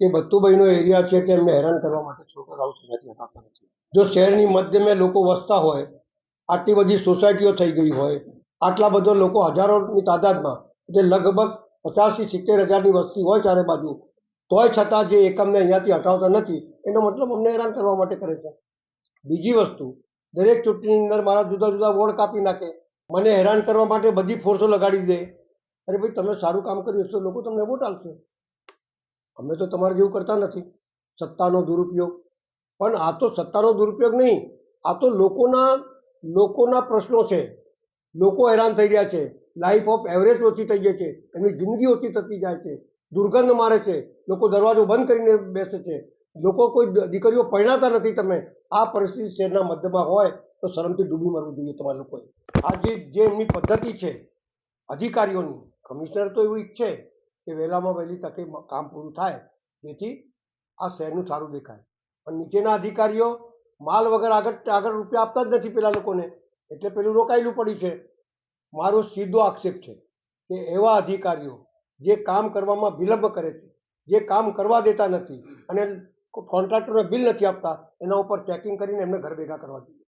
એ બત્તુભાઈનો area છે કે એમને હેરાન કરવા માટે છોકરા હાઉસ નથી અપાતા નથી. જો શહેરની મધ્યમાં લોકો વસતા હોય, આટલી બધી સોસાયટીઓ થઈ ગઈ હોય, આટલા બધા લોકો હજારોની તાદાદમાં, જે લગભગ 50 થી 70,000ની વસ્તી હોય ચારે બાજુ, તોય છતાં જે એકમને અહીંયાથી હટાવતા નથી, એનો મતલબ અમને હેરાન કરવા માટે કરે છે. બીજી વસ્તુ, દરેક ચૂંટણીની અંદર મારા જુદા જુદા વોર્ડ કાપી નાખે, મને હેરાન કરવા માટે બધી ફોર્સો લગાડી દે. અરે ભાઈ, તમે સારું કામ કર્યું તો લોકો તમને વોટ આપશે. અમે તો તમારે જેવું કરતા નથી સત્તાનો દુરુપયોગ. પણ આ તો સત્તાનો દુરુપયોગ નહીં, આ તો લોકોના પ્રશ્નો છે. લોકો હેરાન થઈ રહ્યા છે, લાઈફ ઓફ એવરેજ ઓછી થઈ જાય છે, એમની જિંદગી ઓછી થતી જાય છે, દુર્ગંધ મારે છે, લોકો દરવાજો બંધ કરીને બેસે છે, લોકો કોઈ દીકરીઓ પરણાતા નથી. તમે આ પરિસ્થિતિ શહેરના મધ્યમાં હોય તો શરમથી ડૂબી મરવું જોઈએ તમારા લોકોએ. આ જે એમની પદ્ધતિ છે અધિકારીઓની, કમિશનર તો એવું ઈચ્છે કે વહેલામાં વહેલી તકે કામ પૂરું થાય જેથી આ શહેરનું સારું દેખાય, પણ નીચેના અધિકારીઓ માલ વગર આગળ રૂપિયા આપતા જ નથી પેલા લોકોને, એટલે પેલું રોકાયેલું પડી છે. મારો સીધો આક્ષેપ છે કે એવા અધિકારીઓ જે કામ કરવામાં વિલંબ કરે છે, જે કામ કરવા દેતા નથી અને કોન્ટ્રાક્ટરને બિલ નથી આપતા, એના ઉપર ચેકિંગ કરીને એમને ઘર ભેગા કરવા જોઈએ.